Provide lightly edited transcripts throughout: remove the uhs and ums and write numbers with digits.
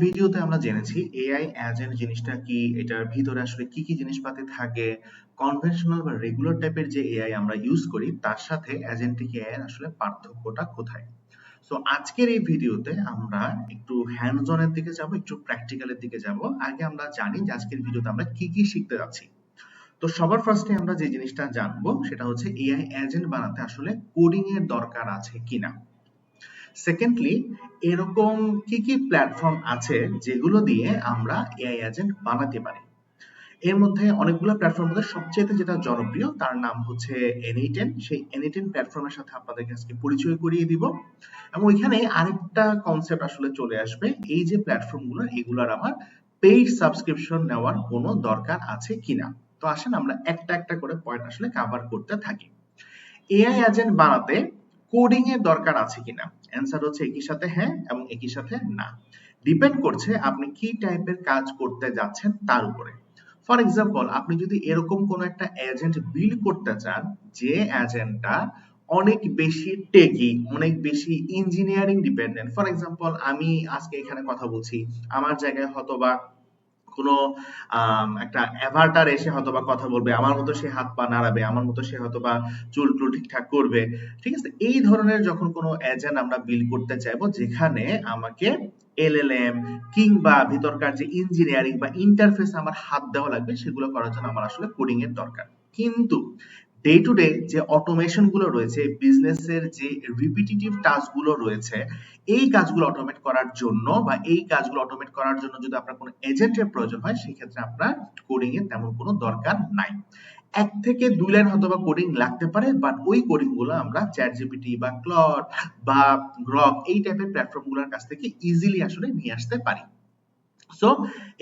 ভিডিওতে আমরা জেনেছি এআই এজেন্ট জিনিসটা কি, এটার ভিতরে আসলে কি কি জিনিসপাতি থাকে, কনভেনশনাল বা রেগুলার টাইপের যে এআই আমরা ইউজ করি তার সাথে এজেন্টিক এআই এর আসলে পার্থক্যটা কোথায়। সো আজকের এই ভিডিওতে আমরা একটু হ্যান্ডস অন এর দিকে যাব, একটু প্র্যাকটিক্যালের দিকে যাব। আগে আমরা জানি যে আজকের ভিডিওতে আমরা কি কি শিখতে যাচ্ছি। তো সবার ফার্স্টে আমরা যে জিনিসটা জানবো সেটা হচ্ছে এআই এজেন্ট বানাতে আসলে কোডিং এর দরকার আছে কিনা। সেকেন্ডলি, এরকম কি কি প্ল্যাটফর্ম আছে যেগুলো দিয়ে আমরা এআই এজেন্ট বানাতে পারি। এর মধ্যে অনেকগুলো প্ল্যাটফর্মের মধ্যে সবচেয়ে যেটা জনপ্রিয় তার নাম হচ্ছে N8N। সেই N8N প্ল্যাটফর্মের সাথে আপনাদেরকে আজকে পরিচয় করিয়ে দিব এবং এখানে আরেকটা কনসেপ্ট আসলে চলে আসবে, এই যে প্ল্যাটফর্মগুলো এগুলোর আমার পেইড সাবস্ক্রিপশন নেওয়ার কোনো দরকার আছে কিনা। তো আসেন আমরা একটা একটা করে পয়েন্ট আসলে কভার করতে থাকি। এআই এজেন্ট বানাতে কোডিং এর দরকার আছে কিনা, অ্যান্সার হচ্ছে একই সাথে হ্যাঁ এবং একই সাথে না। ডিপেন্ড করছে আপনি কি টাইপের কাজ করতে যাচ্ছেন তার উপরে। ফর এক্সাম্পল, আপনি যদি এরকম কোন একটা এজেন্ট বিল্ড করতে চান যে এজেন্টটা অনেক বেশি টেকি, অনেক বেশি ইঞ্জিনিয়ারিং ডিপেন্ডেন্ট। ফর এক্সাম্পল, আমি আজকে এখানে কথা বলছি, আমার জায়গায় হয়তোবা কোনো একটা অ্যাভাটার এসে হয়তোবা কথা বলবে, আমার মতো সে হাত পা নাড়াবে, আমার মতো সে হয়তোবা চুল টুল ঠিকঠাক করবে। ঠিক আছে, এই ধরনের যখন কোনো এজেন্ট আমরা বিল্ড করতে চাইবো যেখানে আমাকে এলএলএম কিংবা ভিতরকার যে ইঞ্জিনিয়ারিং বা ইন্টারফেস আমার হাত দেওয়া লাগবে, সেগুলো করার জন্য আমার আসলে কোডিং এর দরকার। কিন্তু ডে টু ডে যে অটোমেশন গুলো রয়েছে, বিজনেসের যে রিপিটিটিভ টাস্ক গুলো রয়েছে, এই কাজগুলো অটোমেট করার জন্য বা এই কাজগুলো অটোমেট করার জন্য যদি আপনার কোনো এজেন্টের প্রয়োজন হয়, সেক্ষেত্রে আপনার কোডিং এর তেমন কোনো দরকার নাই। এক থেকে দুই লাইন হয়তো বা কোডিং লাগতে পারে, বাট ওই কোডিং গুলো আমরা চ্যাট জিপিটি বা ক্লড বা গ্রক এই টাইপের প্ল্যাটফর্ম গুলোর কাছ থেকে ইজিলি আসলে নিয়ে আসতে পারি। সো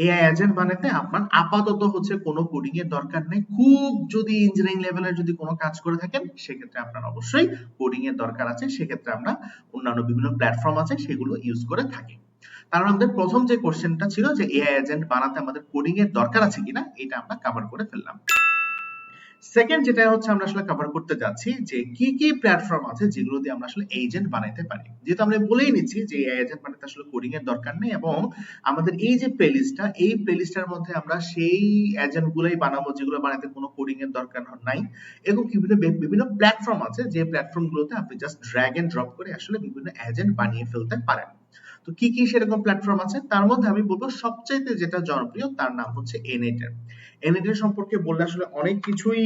এআই এজেন্ট বানাতে আপনার আপাতত হচ্ছে কোনো কোডিং এর দরকার নেই। খুব যদি ইঞ্জিনিয়ারিং লেভেলের যদি কোনো কাজ করে থাকেন, সেক্ষেত্রে আপনার অবশ্যই কোডিং এর দরকার আছে। সেক্ষেত্রে আমরা অন্যান্য বিভিন্ন প্ল্যাটফর্ম আছে সেগুলো ইউজ করে থাকি। কারণ আমাদের প্রথম যে কোশ্চেনটা ছিল যে এআই এজেন্ট বানাতে আমাদের কোডিং এর দরকার আছে কিনা, এটা আমরা কভার করে ফেললাম। সেকেন্ড যেটা হচ্ছে আমরা আসলে কভার করতে যাচ্ছি যে কি কি প্ল্যাটফর্ম আছে যেগুলো দিয়ে আমরা আসলে এজেন্ট বানাইতে পারি। যেহেতু আমরা বলেই নিচ্ছি যে এজেন্ট বানাতে আসলে কোডিং এর দরকার নেই এবং আমাদের এই যে প্লেলিস্টটা, এই প্লেলিস্টের মধ্যে আমরা সেই এজেন্ট গুলোই বানাবো যেগুলো বানাতে কোনো কোডিং এর দরকার নাই। এবং বিভিন্ন বিভিন্ন প্ল্যাটফর্ম আছে যে প্ল্যাটফর্ম গুলোতে আপনি জাস্ট ড্র্যাগ এন্ড ড্রপ করে আসলে বিভিন্ন এজেন্ট বানিয়ে ফেলতে পারেন। তো কি কি সেরকম প্ল্যাটফর্ম আছে, তার মধ্যে আমি বলবো সবচাইতে যেটা জনপ্রিয় তার নাম হচ্ছে N8N। N8N সম্পর্কে বললে আসলে অনেক কিছুই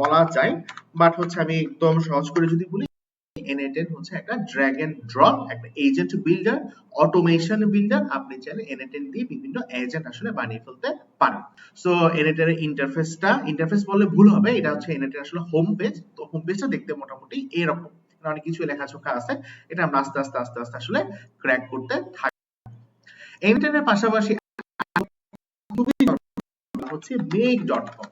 বলা যায়, বাট হচ্ছে আমি একদম সহজ করে যদি বলি, N8N হচ্ছে একটা ড্র্যাগ এন্ড ড্রপ, একটা এজেন্ট বিল্ডার, অটোমেশন বিল্ডার। আপনি চাইলে N8N দিয়ে বিভিন্ন এজেন্ট আসলে বানিয়ে ফেলতে পারেন। সো N8N এর ইন্টারফেস বললে ভুল হবে, এটা হচ্ছে N8N আসলে হোম পেজ। তো হোম পেজটা দেখতে মোটামুটি এরকম, অনেক কিছু লেখাচোখা আছে, এটা আমরা আস্তে আস্তে আস্তে আস্তে আসলে ক্র্যাক করতে থাকি। N8N এর পাশাপাশি খুবই হচ্ছে make.com।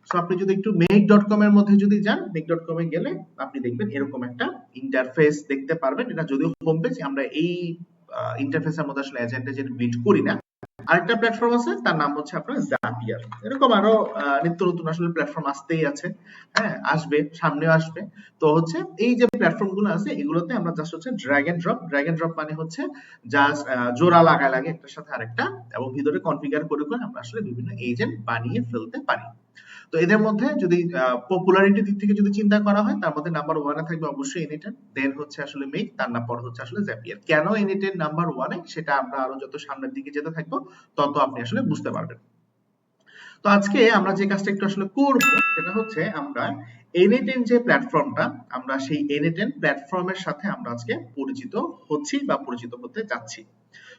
সো আপনি যদি একটু make.com এর মধ্যে যদি যান, make.com এ গেলে আপনি দেখবেন এরকম একটা ইন্টারফেস দেখতে পারবেন। এটা যদিও হোম পেজ, আমরা এই ইন্টারফেসের মধ্যে আসলে এজেন্ট বিল্ড করি না। আরেকটা প্ল্যাটফর্ম আছে তার নাম হচ্ছে আপনার জাপিয়ার। এরকম আরো নিত্য নতুন আসলে প্ল্যাটফর্ম আসতেই আছে, হ্যাঁ আসবে, সামনেও আসবে। তো হচ্ছে এই যে প্ল্যাটফর্ম গুলো আছে এগুলোতে আমরা জাস্ট হচ্ছে ড্র্যাগ এন্ড ড্রপ মানে হচ্ছে জাস্ট জোড়া লাগে একটার সাথে আরেকটা এবং ভিতরে কনফিগার করে করে আমরা আসলে বিভিন্ন এজেন্ট বানিয়ে ফেলতে পারি। তো এদের মধ্যে যদি পপুলারিটি দিক থেকে যদি চিন্তা করা হয়, তার মধ্যে নাম্বার ওয়ানে থাকবে অবশ্যই N8N, দেন হচ্ছে আসলে মেক, তার নাম্বার হচ্ছে আসলে জাপিয়ার। কেন N8N নাম্বার ওয়ানে, সেটা আমরা আরো যত সামনের দিকে যেতে থাকবো তত আপনি আসলে বুঝতে পারবেন। তো আজকে আমরা যে কাজটা একটু আসলে করব সেটা হচ্ছে আমরা N8N যে প্ল্যাটফর্মটা, আমরা সেই N8N প্ল্যাটফর্মের সাথে আমরা আজকে পরিচিত হচ্ছি বা পরিচিত হতে যাচ্ছি।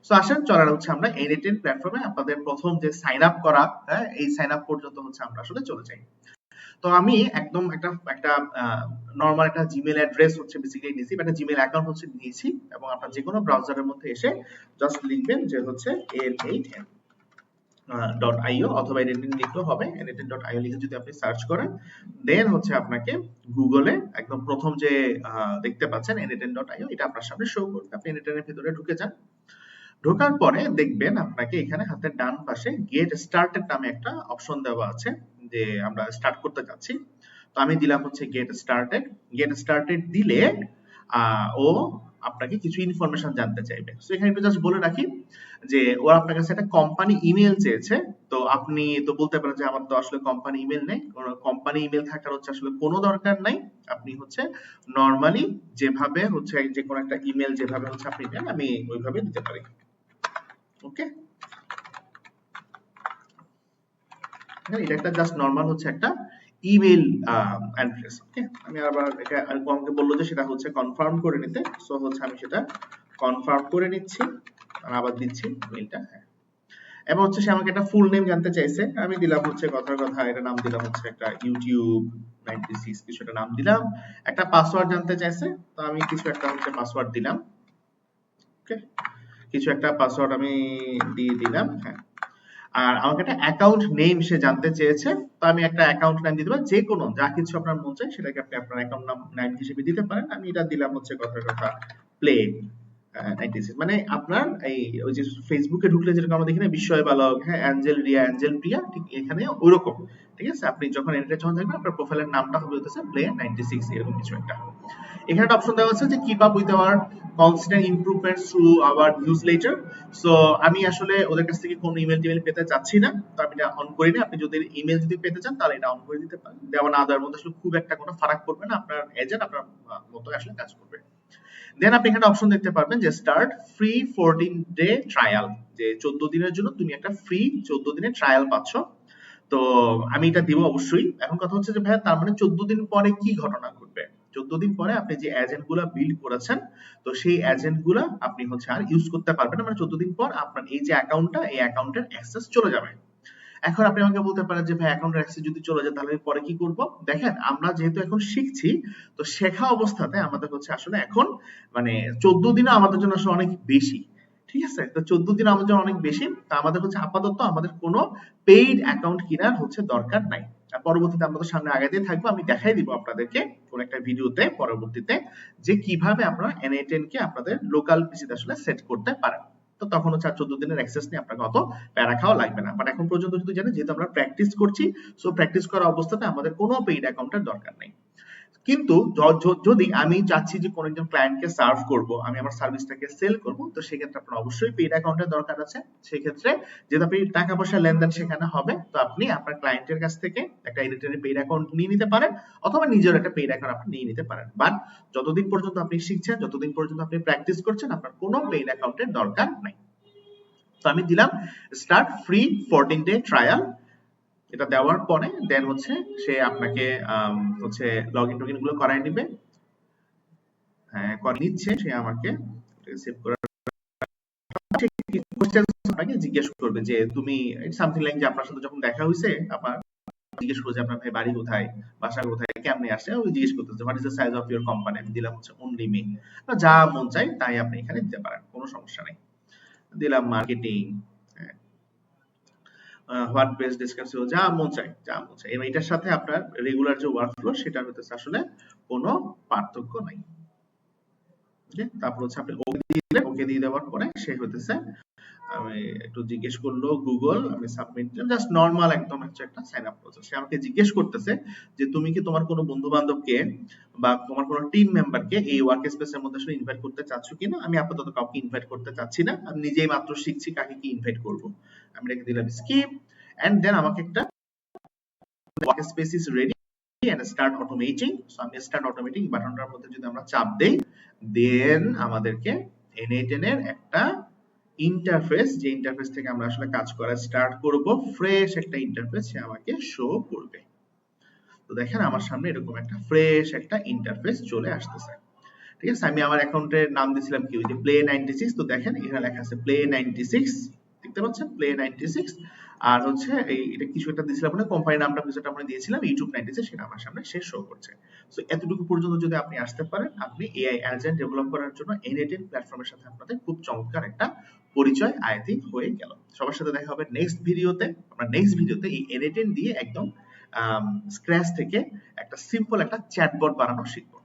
সো আসেন চলার হচ্ছে আমরা N8N প্ল্যাটফর্মে আপনাদের প্রথম যে সাইন আপ করা, হ্যাঁ এই সাইন আপ পর্যন্ত হচ্ছে আমরা আসলে চলে যাই। তো আমি একদম একটা নরমাল একটা জিমেল অ্যাড্রেস হচ্ছে বেসিক্যালি নিয়েছি, একটা জিমেল অ্যাকাউন্ট হচ্ছে নিয়েছি এবং আপনার যে কোনো ব্রাউজারের মধ্যে এসে জাস্ট লিখবেন যে হচ্ছে N8N.io অথবা N8N লিখলেও হবে। N8N.io লিখে যদি আপনি সার্চ করেন, দেন হচ্ছে আপনাকে গুগলে একদম প্রথম যে দেখতে পাচ্ছেন N8N.io, এটা আপনার সামনে শো করবে। আপনি N8N এর ভিতরে ঢুকে যান, ঢোকার পরে দেখবেন আপনাকে এখানে হাতের ডান পাশে গেট স্টার্টেড নামে একটা অপশন দেওয়া আছে যে আমরা স্টার্ট করতে যাচ্ছি। তো আমি দিলাম হচ্ছে গেট স্টার্টেড দিলে ও আপনাকে কিছু ইনফরমেশন জানতে চাইবে। সো এখানে একটু জাস্ট বলে রাখি যে ওরা আপনার কাছে একটা কোম্পানি ইমেল চেয়েছে, তো আপনি তো বলতে পারেন যে আমার তো আসলে কোম্পানি ইমেল নেই, কোম্পানি ইমেল থাকার হচ্ছে আসলে কোনো দরকার নাই। আপনি হচ্ছে নর্মালি যেভাবে হচ্ছে যে কোনো একটা ইমেল যেভাবে হচ্ছে আপনি দেন আমি ওইভাবে দিতে পারি। ওকে, এটা একটা জাস্ট নর্মাল হচ্ছে একটা ইমেল অ্যাড্রেস। ওকে, আমি আবার এটা আমাকে বললো যে সেটা হচ্ছে কনফার্ম করে নিতে, সো হচ্ছে আমি সেটা কনফার্ম করে নিচ্ছি আর আবার দিচ্ছি মেইলটা। হ্যাঁ, এবং হচ্ছে সে আমাকে একটা ফুল নেম জানতে চাইছে, আমি দিলাম হচ্ছে কথার কথা এটা নাম দিলাম হচ্ছে একটা ইউটিউব 96 কিছু একটা নাম দিলাম। একটা পাসওয়ার্ড জানতে চাইছে, তো আমি কিছু একটা হচ্ছে পাসওয়ার্ড দিলাম। ওকে, কিছু একটা পাসওয়ার্ড আমি দিয়ে দিলাম। হ্যাঁ, আর আমাকে একটা অ্যাকাউন্ট নেম সে জানতে চেয়েছে, তো আমি একটা অ্যাকাউন্ট নাম দিতে পারি, যে কোনো যা কিছু আপনার মন চায় সেটাকে আপনি আপনার অ্যাকাউন্ট নাম হিসেবে দিতে পারেন। আমি এটা দিলাম হচ্ছে কথার কথা প্লে 96, মানে আপনার এই ওই যে ফেসবুকে ঢুকলে যেরকম আমরা দেখি না বিস্ময় বালক, হ্যাঁ, অ্যাঞ্জেল রিয়া, অ্যাঞ্জেল প্রিয়া, ঠিক এখানে ওইরকম। ঠিক আছে, আপনি যখন এন্টার যখন দেখবেন আপনার প্রোফাইলের নামটা হবে হচ্ছে প্লে 96 এরকম কিছু একটা। এখানে একটা অপশন দেওয়া আছে যে keep up with our constant improvements through hour newsletter. So আমি আসলে ওদের কাছ থেকে কোনো ইমেল টিমেল পেতে চাচ্ছি না, তো আমি এটা অন করি না। আপনি যদি ইমেল যদি পেতে চান তাহলে এটা অন করে দিতে পারেন। দেওয়া না দেওয়ার মধ্যে আসলে খুব একটা কোনো ফারাক পড়বে না, আপনার এজেন্ট আপনার মতো আসলে কাজ করবে। দেন আপনি এখানে অপশন দেখতে পারবেন যে স্টার্ট ফ্রি 14 ডে ট্রায়াল, যে 14 দিনের জন্য তুমি একটা ফ্রি 14 দিনের ট্রায়াল পাচ্ছ। তো আমি এটা দিব অবশ্যই। এখন কথা হচ্ছে যে ভাইয়া তার মানে 14 দিন পরে কি ঘটনা ঘটবে? 14 দিন পরে আপনি যে এজেন্ট গুলা বিল্ড করেছেন, তো সেই এজেন্ট গুলা আপনি হচ্ছে আর ইউজ করতে পারবেন না, মানে 14 দিন পর আপনার এই যে অ্যাকাউন্টটা, এই অ্যাকাউন্টের অ্যাক্সেস চলে যাবে। এখন আপনি আমাকে বলতে পারেন যে ভাই অ্যাকাউন্টের অ্যাক্সেস যদি চলে যায় তাহলে আমি পরে কি করব? দেখেন, আমরা যেহেতু এখন শিখছি, তো শেখা অবস্থাতে আমাদের হচ্ছে আসলে এখন মানে 14 দিনও আমাদের জন্য আসলে অনেক বেশি। ঠিক আছে, তো 14 দিন আমাদের জন্য অনেক বেশি, তো আমাদের হচ্ছে আপাতত আমাদের কোনো পেইড অ্যাকাউন্ট কেনার হচ্ছে দরকার নাই। আর পরবর্তীতে আমরা তো সামনে আগাতেই থাকবো, আমি দেখাই দিব আপনাদেরকে কোন একটা ভিডিওতে পরবর্তীতে যে কিভাবে আপনারা N8N কে আপনাদের লোকাল পিসিতে আসলে সেট করতে পারেন। তো তখন হচ্ছে আর 14 দিনের অ্যাক্সেস নিয়ে আপনাকে অত প্যারা খাওয়া লাগবে না। বাট এখন পর্যন্ত যদি জানেন যেহেতু আমরা প্র্যাকটিস করছি, সো প্র্যাকটিস করা অবস্থাতে আমাদের কোনো পেইড অ্যাকাউন্টের দরকার নেই। কিন্তু যদি আমি চাচ্ছি যে কোনো একজন ক্লায়েন্টকে সার্ভ করব, আমি আমার সার্ভিসটাকে সেল করব, তো সেক্ষেত্রে আপনার অবশ্যই পেইড অ্যাকাউন্টের দরকার আছে। সেক্ষেত্রে যেহেতু আপনি টাকা পয়সা লেনদেন সেখানে হবে, তো আপনি আপনার ক্লায়েন্টের কাছ থেকে একটা এডিটরের পেইড অ্যাকাউন্ট নিয়ে নিতে পারেন, অথবা নিজের একটা পেইড অ্যাকাউন্ট আপনি নিয়ে নিতে পারেন। বাট যতদিন পর্যন্ত আপনি শিখছেন, যতদিন পর্যন্ত আপনি প্র্যাকটিস করছেন, আপনার কোনো পেইড অ্যাকাউন্টের দরকার নাই। তো আমি দিলাম স্টার্ট ফ্রি 14 ডে ট্রায়াল। এটা দেওয়ার পরে দেন হচ্ছে সে আপনাকে হচ্ছে লগইন টগইন গুলো করায় নিবে। হ্যাঁ, করে নিচ্ছে সে আমাকে সেভ করার কোশ্চেন আপনাকে জিজ্ঞেস করবে যে তুমি সামথিং লাইক যে আপনার সাথে যখন দেখা হয়েছে আপনার জিজ্ঞেস করবে যে আপনার ভাই বাড়ি কোথায়, বাসা কোথায়, কেমনে আসে, ওই জিজ্ঞেস করতেছে what is the size of your company. আমি দিলাম হচ্ছে অনলি মি, যা মন চাই তাই আপনি এখানে দিতে পারেন, কোনো সমস্যা নেই। দিলাম মার্কেটিং, হোয়াট বেস্ট ডিসকাসিও, যা মন চায় যা মন চায়। এবং এটার সাথে আপনার রেগুলার যে ওয়ার্কফ্লো সেটা হইতেছে আসলে কোনো পার্থক্য নাই। ওকে, তারপর হচ্ছে আপনি ওকে দিয়ে দিলেন, ওকে দিয়ে দেওয়ার পরে সে হইতেছে আমি একটু জিজ্ঞেস করলো গুগল, আমি সাবমিট দিলাম, জাস্ট নরমাল একদম হচ্ছে একটা সাইন আপ প্রসেস। সে আমাকে জিজ্ঞেস করতেছে যে তুমি কি তোমার কোনো বন্ধু বান্ধবকে বা তোমার কোনো টিম মেম্বারকে এই ওয়ার্ক স্পেসের মধ্যে আসলে ইনভাইট করতে চাচ্ছ কিনা। আমি আপাতত কাউকে ইনভাইট করতে চাচ্ছি না, আমি নিজেই মাত্র শিখছি কাকে কি ইনভাইট করব। আমি রেখে দিলাম স্কিপ, এন্ড দেন আমাকে একটা work space is ready and start automating. So আমি স্টার্ট অটোমেটিং বাটনটার মধ্যে যদি আমরা চাপ দেই, দেন আমাদেরকে N8N এর একটা ইন্টারফেস, যে ইন্টারফেস থেকে আমরা আসলে কাজ করা স্টার্ট করব, ফ্রেশ একটা ইন্টারফেস সে আমাকে শো করবে। তো দেখেন আমার সামনে এরকম একটা ফ্রেশ একটা ইন্টারফেস চলে আসতেছে। ঠিক আছে, আমি আমার অ্যাকাউন্টের নাম দিয়েছিলাম কি, ওই যে প্লে 96। তো দেখেন এখানে লেখা আছে প্লে 96, দেখতে পাচ্ছেন প্লে 96। আর হচ্ছে এটা কিছু একটা দিয়েছিলাম না, কোম্পানির নামটা কিছু একটা আমরা দিয়েছিলাম ইউটিউব 96, সেটা আমার সামনে শেষ শো করছে। সো এতটুকু পর্যন্ত যদি আপনি আসতে পারেন, আপনি এআই এজেন্ট ডেভেলপ করার জন্য N8N প্ল্যাটফর্মের সাথে আপনাদের খুব চমৎকার একটা পরিচয় আই থিংক হয়ে গেল। সবার সাথে দেখা হবে নেক্সট ভিডিওতে। আমরা নেক্সট ভিডিওতে এই N8N দিয়ে একদম স্ক্র্যাচ থেকে একটা সিম্পল একটা চ্যাটবট বানানো শিখবো।